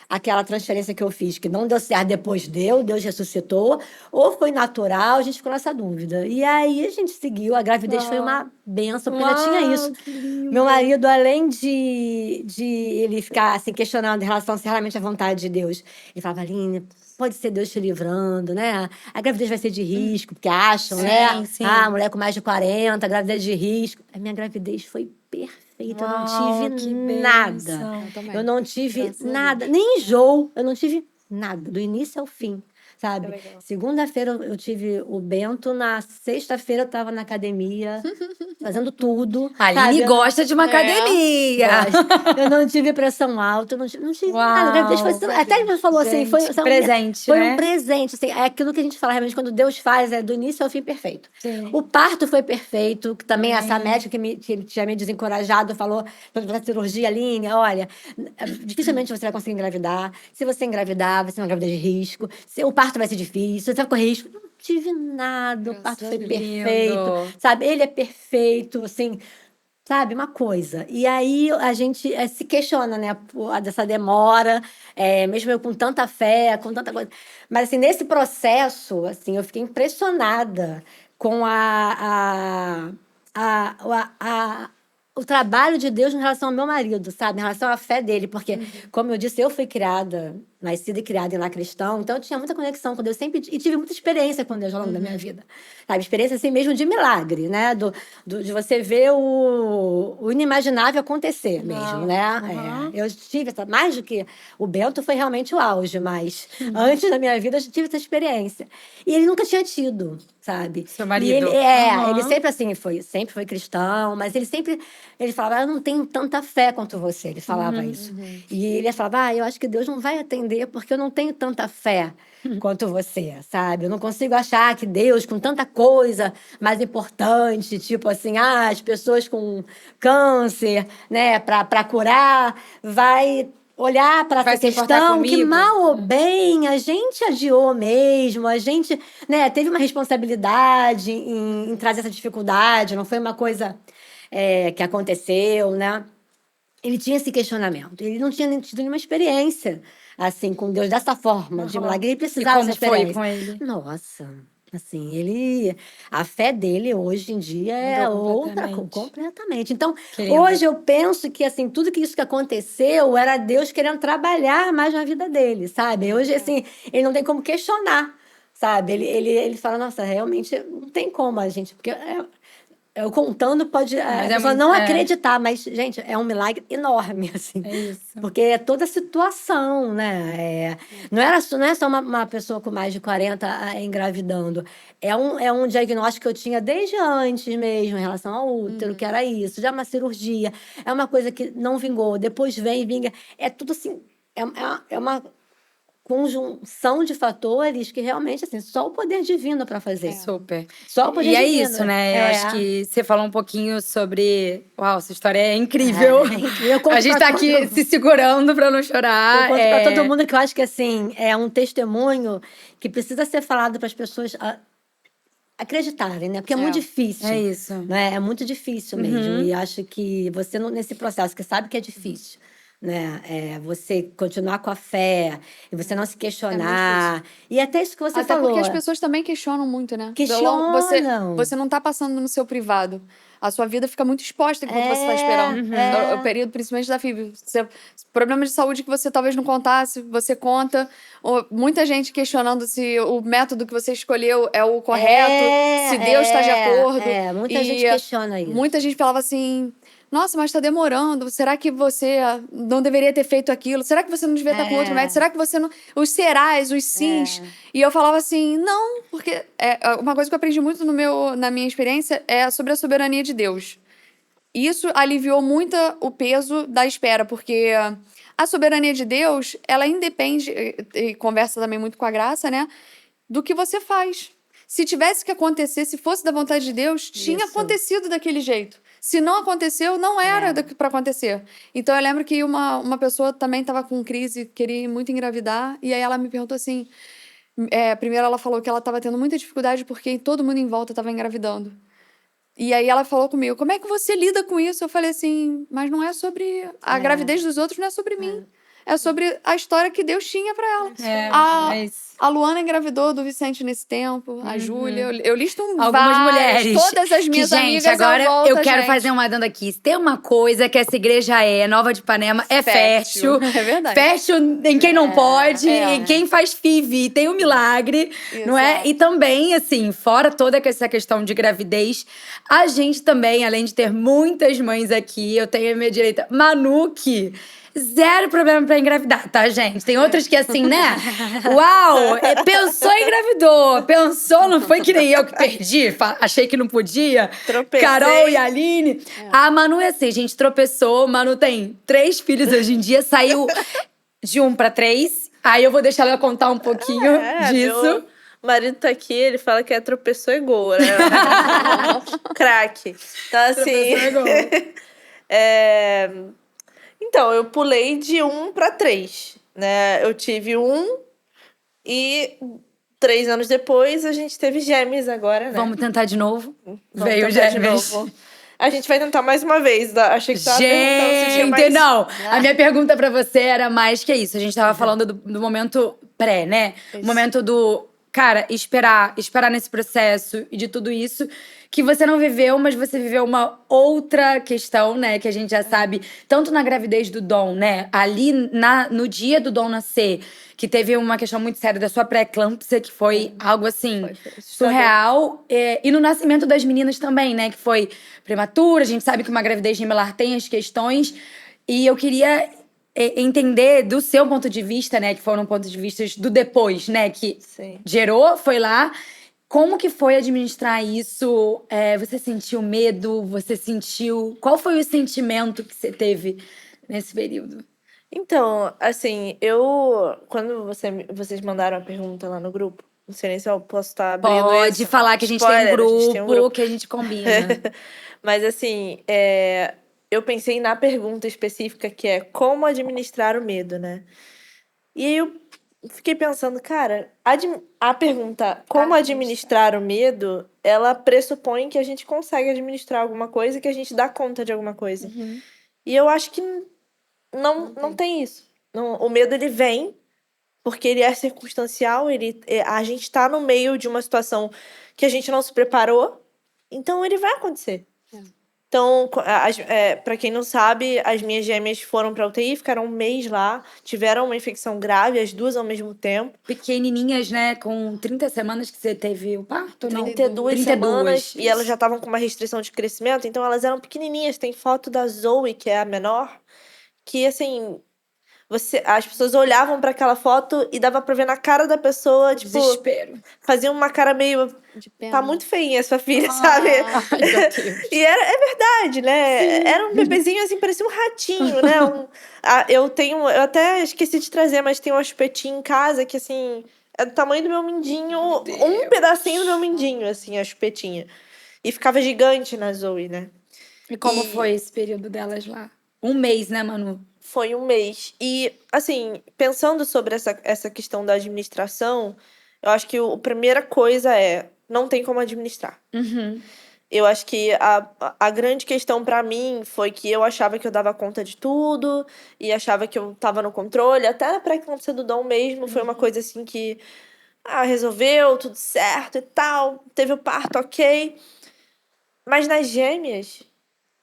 aquela transferência que eu fiz, que não deu certo, depois Deus ressuscitou, ou foi natural, a gente ficou nessa dúvida. E aí a gente seguiu, a gravidez foi uma benção, porque já tinha isso. Que lindo. Meu marido, além de ele ficar assim, questionando em relação se realmente é a vontade de Deus, ele falava, Aline, pode ser Deus te livrando, né? A gravidez vai ser de risco, porque acham, né? sim. Mulher com mais de 40, gravidez de risco. A minha gravidez foi perfeita, eu não Uau, que tive nada. bênção. Eu também. Eu não tive Graças a nada, nem enjoo, eu não tive nada, do início ao fim, sabe? Que legal. Segunda-feira eu tive o Bento, na sexta-feira eu estava na academia, fazendo tudo. A Aline sabe? gosta de uma academia. Gosto. Eu não tive pressão alta, eu não tive nada. A gravidez foi Uau. até ele falou assim, foi, Gente, presente, foi né? um presente. Assim, é aquilo que a gente fala realmente, quando Deus faz, é do início ao fim perfeito. Sim. O parto foi perfeito, que também essa médica que tinha me desencorajado falou, para cirurgia, Aline, olha, dificilmente você vai conseguir engravidar. Se você engravidar, vai ser uma gravidez de risco. O parto vai ser difícil, você vai correr risco. Não tive nada, o parto foi Deus. perfeito, Lindo. sabe? Ele é perfeito, assim, sabe? Uma coisa. E aí a gente se questiona, né? Dessa demora, mesmo eu com tanta fé, com tanta coisa. Mas, assim, nesse processo, assim, eu fiquei impressionada com o trabalho de Deus em relação ao meu marido, sabe? Em relação à fé dele. Porque, como eu disse, eu fui criada nascida e criada em lar cristão, então eu tinha muita conexão com Deus sempre e tive muita experiência com Deus ao longo da minha vida. Sabe? Experiência assim mesmo de milagre, né? De você ver o inimaginável acontecer mesmo, né? Eu tive, mais do que o Bento foi realmente o auge, mas antes da minha vida eu tive essa experiência. E ele nunca tinha tido, sabe? Seu marido. E ele sempre assim sempre foi cristão, mas ele falava, eu não tenho tanta fé quanto você. Ele falava isso. E ele falava, eu acho que Deus não vai atender porque eu não tenho tanta fé quanto você, sabe? Eu não consigo achar que Deus, com tanta coisa mais importante, tipo assim, as pessoas com câncer, né, para curar, vai olhar para essa questão que, mal ou bem, a gente adiou mesmo, a gente, né, teve uma responsabilidade em trazer essa dificuldade, não foi uma coisa que aconteceu, né? Ele tinha esse questionamento, ele não tinha tido nenhuma experiência assim com Deus dessa forma, de milagre, ele precisava dessa experiência. Foi com ele? Nossa, assim, a fé dele hoje em dia é outra, completamente. Então, hoje eu penso que, assim, tudo isso que aconteceu era Deus querendo trabalhar mais na vida dele, sabe? Hoje, assim, ele não tem como questionar, sabe? Ele fala, nossa, realmente não tem como a gente, porque eu contando pode a pessoa não acreditar, mas, gente, é um milagre enorme, assim. É isso. Porque é toda a situação, né? Não é só uma pessoa com mais de 40 engravidando. É um diagnóstico que eu tinha desde antes mesmo, em relação ao útero, que era isso. Já uma cirurgia. É uma coisa que não vingou, depois vinga. É tudo assim, é uma conjunção de fatores que realmente, assim, só o poder divino para fazer. Super. Só o poder divino. E é isso, né? Eu acho que você falou um pouquinho sobre... Uau, essa história é incrível. A gente tá aqui se segurando para não chorar. Eu conto para todo mundo que eu acho que, assim, é um testemunho que precisa ser falado para as pessoas acreditarem, né? Porque é muito difícil. É isso. Né? É muito difícil mesmo. E acho que você, nesse processo, que sabe que é difícil, né? Você continuar com a fé, e você não se questionar. E até isso que você falou. Até porque as pessoas também questionam muito, né? Questionam. Você não tá passando no seu privado. A sua vida fica muito exposta enquanto você tá esperando. O período, principalmente da FIV. Problemas de saúde que você talvez não contasse, você conta. Muita gente questionando se o método que você escolheu é o correto, se Deus está de acordo. Muita gente questiona isso. Muita gente falava assim... Nossa, mas tá demorando. Será que você não deveria ter feito aquilo? Será que você não devia estar com outro médico? Será que você não... Os serás, os sims. E eu falava assim, não, porque uma coisa que eu aprendi muito na minha experiência é sobre a soberania de Deus. Isso aliviou muito o peso da espera, porque a soberania de Deus, ela independe, e conversa também muito com a graça, né? Do que você faz. Se tivesse que acontecer, se fosse da vontade de Deus, tinha acontecido daquele jeito. Se não aconteceu, não era para acontecer. Então, eu lembro que uma pessoa também estava com crise, queria muito engravidar, e aí ela me perguntou assim... primeiro, ela falou que ela estava tendo muita dificuldade porque todo mundo em volta estava engravidando. E aí, ela falou comigo, como é que você lida com isso? Eu falei assim, mas não é sobre... A gravidez dos outros não é sobre mim. É sobre a história que Deus tinha pra ela. A Luana engravidou do Vicente nesse tempo, a Júlia. Eu listo algumas mulheres. Todas as minhas gente, amigas agora volta, eu quero fazer um adendo aqui. Se tem uma coisa que essa igreja Nova de Ipanema, é fértil. É verdade. Fértil em quem não pode, em quem faz FIV, tem um milagre, não é? E também, assim, fora toda essa questão de gravidez, a gente também, além de ter muitas mães aqui, eu tenho à minha direita Manu, que... Zero problema pra engravidar, tá, gente? Tem outras que assim, né? Uau! Pensou e engravidou. Pensou, não foi que nem eu que perdi. Achei que não podia. Tropecei. Carol e a Aline. A Manu é assim, gente, tropeçou. Manu tem 3 filhos hoje em dia. Saiu de 1 pra 3. Aí eu vou deixar ela contar um pouquinho disso. Meu marido tá aqui, ele fala que tropeçou e gol, né? Craque. Então, assim... Tropeçou e gol. Então, eu pulei de 1 para 3, né? Eu tive 1 e 3 anos depois a gente teve gêmeos agora, né? Vamos tentar de novo? Veio gêmeos. A gente vai tentar mais uma vez. Achei que tava perguntando se tinha mais... Não, a minha pergunta pra você era mais que isso. A gente tava falando do momento pré, né? O momento do... Cara, esperar nesse processo e de tudo isso... que você não viveu, mas você viveu uma outra questão, né? Que a gente já sabe, tanto na gravidez do Dom, né? Ali no dia do Dom nascer, que teve uma questão muito séria da sua pré-eclâmpsia, que foi algo assim, Foi surreal. E no nascimento das meninas também, né? Que foi prematura. A gente sabe que uma gravidez gemelar tem as questões. E eu queria entender do seu ponto de vista, né? Que foram pontos de vista do depois, né? Que Sim. gerou, foi lá. Como que foi administrar isso? Você sentiu medo? Você sentiu... Qual foi o sentimento que você teve nesse período? Então, assim, quando vocês mandaram a pergunta lá no grupo, não sei nem se eu posso estar abrindo Pode isso. falar que a gente tem um Spoiler, a grupo, gente tem um grupo. que a gente combina. Mas assim, eu pensei na pergunta específica que é como administrar o medo, né? E aí eu fiquei pensando, cara, a pergunta como administrar o medo, ela pressupõe que a gente consegue administrar alguma coisa, que a gente dá conta de alguma coisa. E eu acho que não tem isso. O medo, ele vem porque ele é circunstancial, a gente tá no meio de uma situação que a gente não se preparou, então ele vai acontecer. Então, para quem não sabe, as minhas gêmeas foram pra UTI, ficaram um mês lá, tiveram uma infecção grave, as duas ao mesmo tempo. Pequenininhas, né? Com 30 semanas que você teve o parto, não? 32 semanas, e elas isso. já estavam com uma restrição de crescimento, então elas eram pequenininhas. Tem foto da Zoe, que é a menor, que, assim, as pessoas olhavam pra aquela foto e dava pra ver na cara da pessoa, tipo, Desespero. fazia uma cara meio... De pena. Tá muito feinha sua filha, sabe? Ai, meu Deus. E é verdade, né? Era um bebezinho, assim, parecia um ratinho, né? Eu até esqueci de trazer, mas tem uma chupetinha em casa que, assim, é do tamanho do meu mindinho, um pedacinho do meu mindinho, assim, a chupetinha. E ficava gigante na Zoe, né? E como foi esse período delas lá? Um mês, né, Manu? Foi um mês. E, assim, pensando sobre essa questão da administração, eu acho que a primeira coisa não tem como administrar. Eu acho que a grande questão pra mim foi que eu achava que eu dava conta de tudo e achava que eu tava no controle. Até na pré-eclâmpsia do Dom mesmo, foi uma coisa assim que resolveu, tudo certo e tal. Teve o parto, ok. Mas nas gêmeas,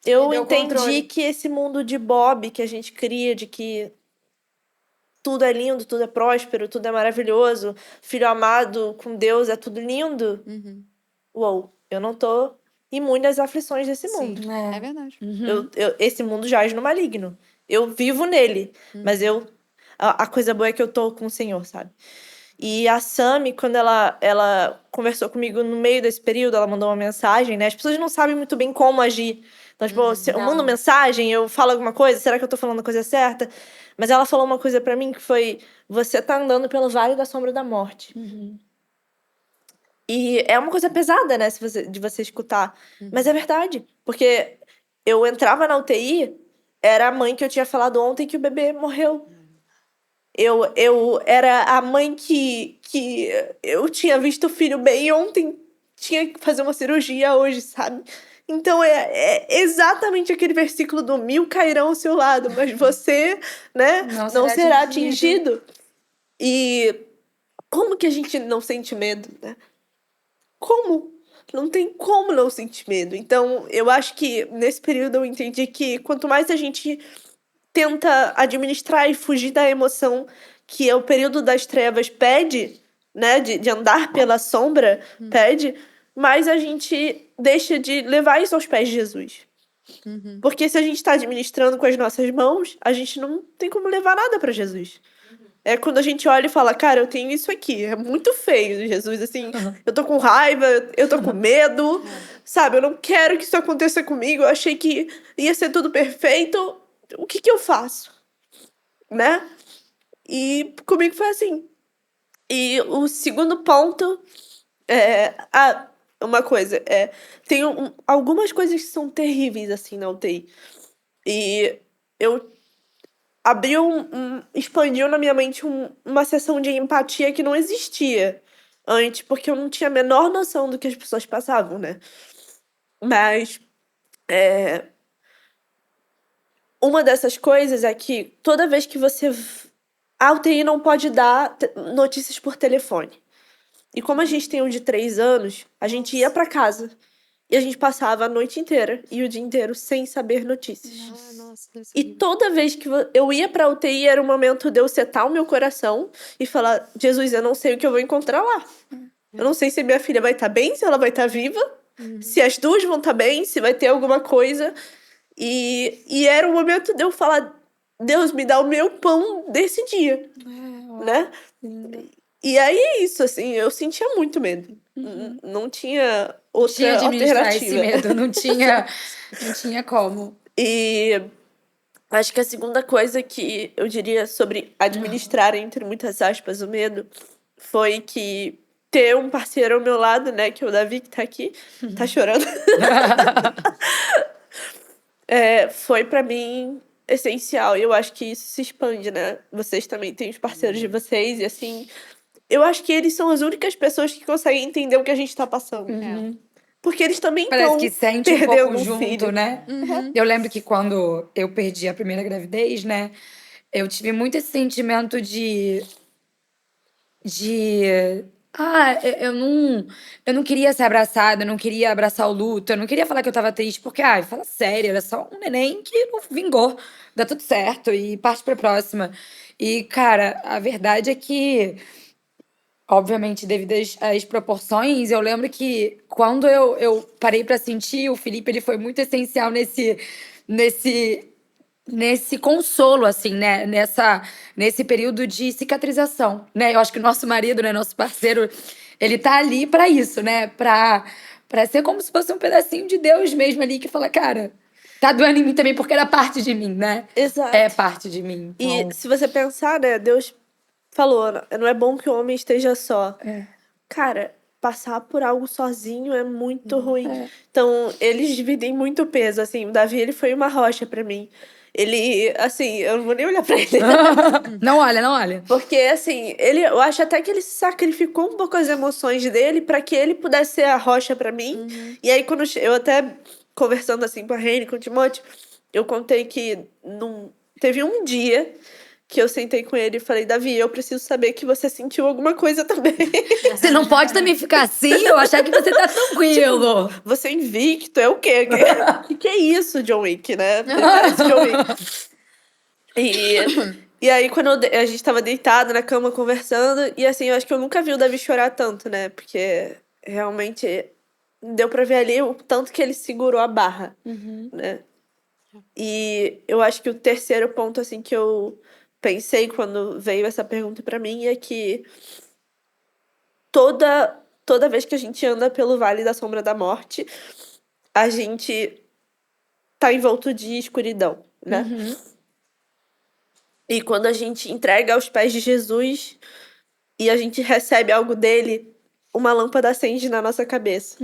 eu Perdeu o entendi controle. que esse mundo de Bob que a gente cria, de que tudo é lindo, tudo é próspero, tudo é maravilhoso, filho amado com Deus, é tudo lindo. Uou, eu não tô imune às aflições desse mundo. É verdade. Esse mundo jaz no maligno. Eu vivo nele, mas a coisa boa é que eu tô com o Senhor, sabe? E a Sami, quando ela conversou comigo no meio desse período, ela mandou uma mensagem, né? As pessoas não sabem muito bem como agir. Então, tipo, se eu mando mensagem, eu falo alguma coisa, será que eu tô falando a coisa certa? Mas ela falou uma coisa pra mim que foi: você tá andando pelo vale da sombra da morte. E é uma coisa pesada, né, de você escutar. Mas é verdade. Porque eu entrava na UTI, era a mãe que eu tinha falado ontem que o bebê morreu. Eu era a mãe que eu tinha visto o filho bem ontem, tinha que fazer uma cirurgia hoje, sabe? Então é exatamente aquele versículo do 1000 cairão ao seu lado, mas você, né, não será atingido. E como que a gente não sente medo, né? Como? Não tem como não sentir medo. Então, eu acho que nesse período eu entendi que quanto mais a gente tenta administrar e fugir da emoção que é o período das trevas pede, né, de andar pela sombra, pede, mais a gente deixa de levar isso aos pés de Jesus. Porque se a gente está administrando com as nossas mãos, a gente não tem como levar nada para Jesus. É quando a gente olha e fala, cara, eu tenho isso aqui, é muito feio, Jesus, assim, eu tô com raiva, eu tô com medo, sabe? Eu não quero que isso aconteça comigo, eu achei que ia ser tudo perfeito, o que eu faço? Né? E comigo foi assim. E o segundo ponto uma coisa, tem algumas coisas que são terríveis, assim, na UTI. E eu expandiu na minha mente uma sessão de empatia que não existia antes, porque eu não tinha a menor noção do que as pessoas passavam, né? Mas uma dessas coisas é que toda vez que a UTI não pode dar notícias por telefone. E como a gente tem um de 3 anos, a gente ia pra casa. E a gente passava a noite inteira e o dia inteiro sem saber notícias. Ah, nossa, deve ser E horrível. toda vez que eu ia pra UTI, era o momento de eu setar o meu coração e falar: Jesus, eu não sei o que eu vou encontrar lá. Eu não sei se minha filha vai estar bem, se ela vai estar viva, se as duas vão estar bem, se vai ter alguma coisa. E era o momento de eu falar: Deus, me dá o meu pão desse dia, né? E aí é isso, assim, eu sentia muito medo. Não tinha outra Tinha de administrar esse alternativa. medo, não tinha como. E acho que a segunda coisa que eu diria sobre administrar, entre muitas aspas, o medo, foi que ter um parceiro ao meu lado, né, que é o Davi, que tá aqui, tá chorando, foi pra mim essencial. E eu acho que isso se expande, né? Vocês também têm os parceiros de vocês, e assim, eu acho que eles são as únicas pessoas que conseguem entender o que a gente tá passando. Porque eles também Parece estão que sente um perdendo pouco um junto, filho. né? Eu lembro que quando eu perdi a primeira gravidez, né? Eu tive muito esse sentimento de eu não queria ser abraçada, eu não queria abraçar o luto, eu não queria falar que eu tava triste, porque, fala sério, era só um neném que não vingou, dá tudo certo e parte pra próxima. E, cara, a verdade é que, obviamente, devido às proporções, eu lembro que quando eu parei pra sentir, o Felipe, ele foi muito essencial nesse consolo, assim, né? Nesse período de cicatrização, né? Eu acho que o nosso marido, né? Nosso parceiro, ele tá ali pra isso, né? Pra ser como se fosse um pedacinho de Deus mesmo ali que fala, cara, tá doendo em mim também porque era parte de mim, né? Exato. É parte de mim. E Então, se você pensar, né, Deus falou, não é bom que o homem esteja só. Cara, passar por algo sozinho é muito ruim. Então, eles dividem muito peso, assim. O Davi, ele foi uma rocha pra mim. Ele, assim, eu não vou nem olhar pra ele. não olha, não olha. Porque, assim, eu acho até que ele sacrificou um pouco as emoções dele pra que ele pudesse ser a rocha pra mim. E aí, quando eu até conversando, assim, com a Reni, com o Timóteo, eu contei que teve um dia que eu sentei com ele e falei: Davi, eu preciso saber que você sentiu alguma coisa também. Você não pode também ficar assim, eu achar que você tá tranquilo. Você invicto, é o quê? Que é isso, John Wick, né? Parece John Wick. E aí, quando a gente tava deitado na cama conversando, e assim, eu acho que eu nunca vi o Davi chorar tanto, né? Porque realmente deu pra ver ali o tanto que ele segurou a barra, né? E eu acho que o terceiro ponto, assim, que eu pensei quando veio essa pergunta pra mim é que toda vez que a gente anda pelo Vale da Sombra da Morte, a gente tá envolto de escuridão, né? E quando a gente entrega aos pés de Jesus e a gente recebe algo dele, uma lâmpada acende na nossa cabeça.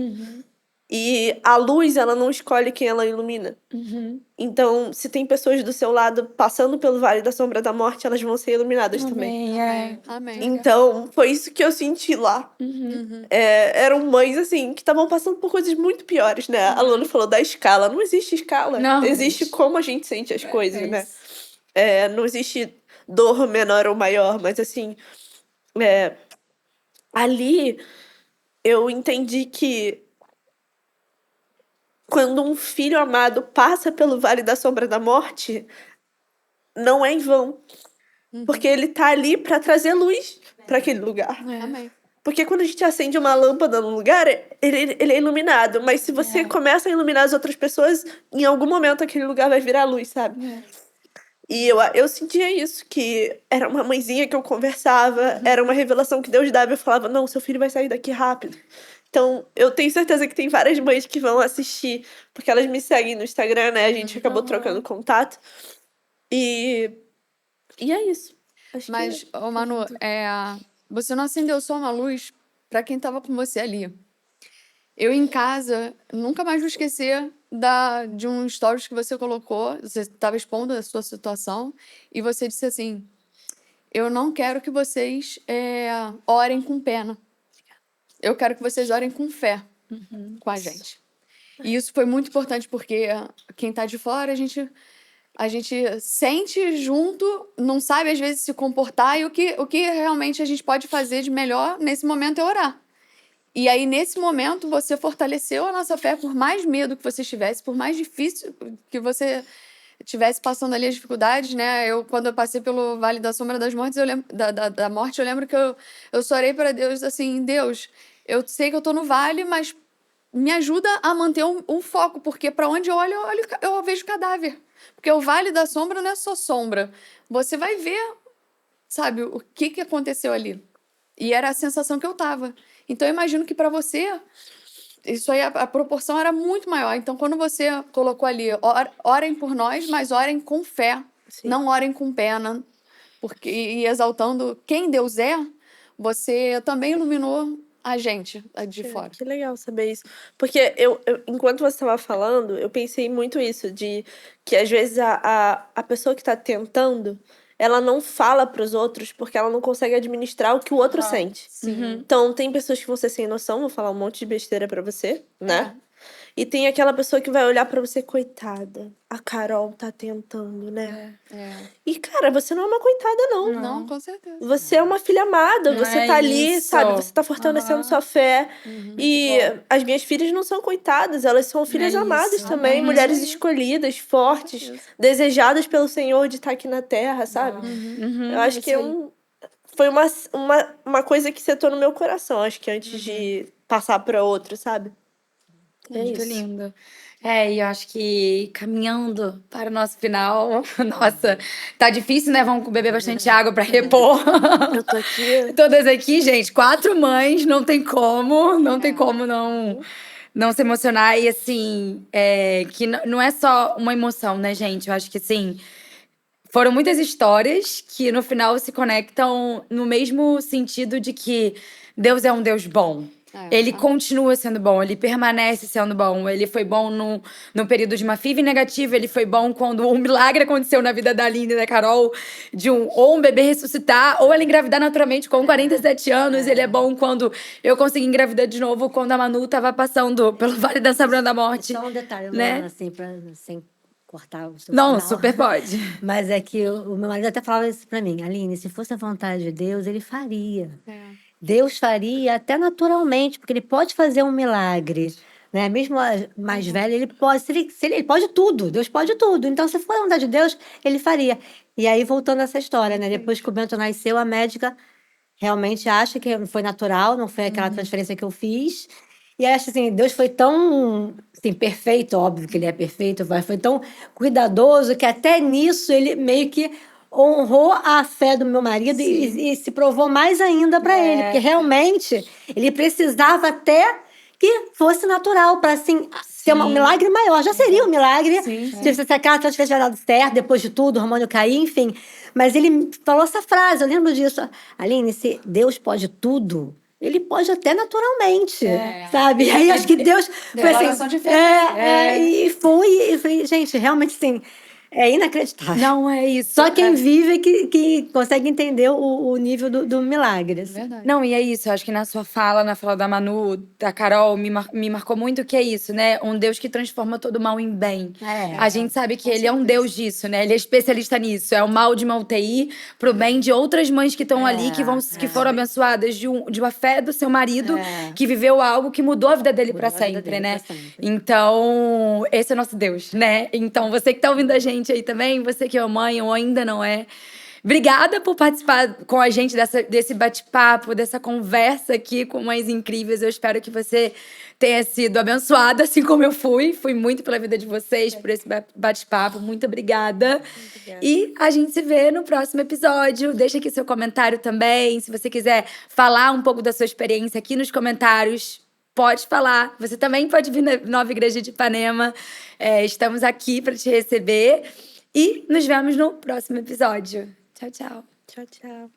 E a luz, ela não escolhe quem ela ilumina. Então, se tem pessoas do seu lado passando pelo Vale da Sombra da Morte, elas vão ser iluminadas também. Amém. Então, foi isso que eu senti lá. Eram mães, assim, que estavam passando por coisas muito piores, né? A Luna falou da escala. Não existe escala. Não. Existe como a gente sente as coisas, é né? isso. Não existe dor menor ou maior, mas assim, ali eu entendi que quando um filho amado passa pelo Vale da Sombra da Morte, não é em vão. Porque ele tá ali pra trazer luz pra aquele lugar. Amém. Porque quando a gente acende uma lâmpada no lugar, ele é iluminado. Mas se você começa a iluminar as outras pessoas, em algum momento aquele lugar vai virar luz, sabe? E eu sentia isso, que era uma mãezinha que eu conversava, era uma revelação que Deus dava. Eu falava, não, seu filho vai sair daqui rápido. Então, eu tenho certeza que tem várias mães que vão assistir, porque elas me seguem no Instagram, né? A gente acabou trocando contato. E é isso. Acho Mas, que ô Manu, você não acendeu só uma luz para quem estava com você ali. Eu em casa, nunca mais vou esquecer de um stories que você colocou, você estava expondo a sua situação, e você disse assim, eu não quero que vocês orem com pena. Eu quero que vocês orem com fé com a gente. E isso foi muito importante, porque quem está de fora, a gente sente junto, não sabe às vezes se comportar, e o que realmente a gente pode fazer de melhor nesse momento é orar. E aí, nesse momento, você fortaleceu a nossa fé, por mais medo que você estivesse, por mais difícil que você estivesse passando ali as dificuldades, né? Quando eu passei pelo Vale da Sombra das Mortes, eu lembro, da morte, eu lembro que eu chorei para Deus assim, Deus, eu sei que eu tô no vale, mas me ajuda a manter um foco, porque para onde eu vejo cadáver. Porque o Vale da Sombra não é só sombra. Você vai ver, sabe, o que aconteceu ali. E era a sensação que eu tava. Então, eu imagino que para você, isso aí, a proporção era muito maior. Então, quando você colocou ali, orem por nós, mas orem com fé. Sim. Não orem com pena. E exaltando quem Deus é, você também iluminou a gente de fora. Que legal saber isso. Porque enquanto você estava falando, eu pensei muito isso, de que às vezes a pessoa que está tentando, ela não fala para os outros porque ela não consegue administrar o que o outro sente. Então, tem pessoas que vão ser sem noção, vou falar um monte de besteira para você, né? E tem aquela pessoa que vai olhar pra você, coitada, a Carol tá tentando, né? E, cara, você não é uma coitada, não. Não, com certeza. Você é uma filha amada, você É tá ali, isso. sabe? Você tá fortalecendo sua fé. E as minhas filhas não são coitadas, elas são filhas É amadas isso. também, mulheres escolhidas, fortes, desejadas pelo Senhor de estar aqui na terra, sabe? Eu acho que foi uma coisa que setou no meu coração, acho que antes de passar pra outro, sabe? É Muito isso. lindo. E eu acho que caminhando para o nosso final, nossa, tá difícil, né? Vamos beber bastante água para repor. Eu tô aqui. Todas aqui, gente, 4 mães, não tem como não se emocionar. E assim, que não é só uma emoção, né, gente? Eu acho que assim, foram muitas histórias que no final se conectam no mesmo sentido de que Deus é um Deus bom. Ele continua sendo bom, ele permanece sendo bom. Ele foi bom no período de uma FIV negativa, ele foi bom quando um milagre aconteceu na vida da Aline e da Carol, ou um bebê ressuscitar, ou ela engravidar naturalmente com 47 anos. Ele é bom quando eu consegui engravidar de novo, quando a Manu tava passando pelo Vale da Sombra da Morte. Só um detalhe, né? Luana, assim, sem cortar o seu Não, final. super pode. Mas é que o meu marido até falava isso pra mim. Aline, se fosse a vontade de Deus, ele faria. Deus faria até naturalmente, porque ele pode fazer um milagre. Né? Mesmo mais velho, ele pode. Ele pode tudo. Deus pode tudo. Então, se for a vontade de Deus, ele faria. E aí, voltando a essa história, né? Depois que o Bento nasceu, a médica realmente acha que foi natural, não foi aquela transferência que eu fiz. E acho assim, Deus foi tão assim, perfeito, óbvio que ele é perfeito, mas foi tão cuidadoso que até nisso ele meio que honrou a fé do meu marido e se provou mais ainda para ele, porque realmente ele precisava até que fosse natural para assim ser um milagre maior. Já seria um milagre se aquela transferência tivesse dado certo depois de tudo, o hormônio cair, enfim. Mas ele falou essa frase, eu lembro disso. Aline, se Deus pode tudo, ele pode até naturalmente, sabe? E aí acho que Deus foi assim. E eu falei, gente, realmente assim, é inacreditável. Não é isso. Só quem vive é que consegue entender o nível do milagre. Assim. Verdade. Não, e é isso. Eu acho que na sua fala, na fala da Manu, da Carol, me marcou muito que é isso, né? Um Deus que transforma todo mal em bem. A gente sabe que ele é um Deus disso, né? Ele é especialista nisso. É o mal de uma UTI pro bem de outras mães que estão ali, que foram abençoadas de uma fé do seu marido, que viveu algo que mudou a vida dele pra sempre, né? Então, esse é o nosso Deus, né? Então, você que tá ouvindo a gente aí também, você que é mãe ou ainda não é, obrigada por participar com a gente desse bate-papo, dessa conversa aqui com mães incríveis. Eu espero que você tenha sido abençoada, assim como eu fui. Fui muito pela vida de vocês, por esse bate-papo. Muito obrigada. E a gente se vê no próximo episódio. Deixa aqui seu comentário também. Se você quiser falar um pouco da sua experiência aqui nos comentários, pode falar. Você também pode vir na Nova Igreja de Ipanema. Estamos aqui para te receber. E nos vemos no próximo episódio. Tchau, tchau. Tchau, tchau.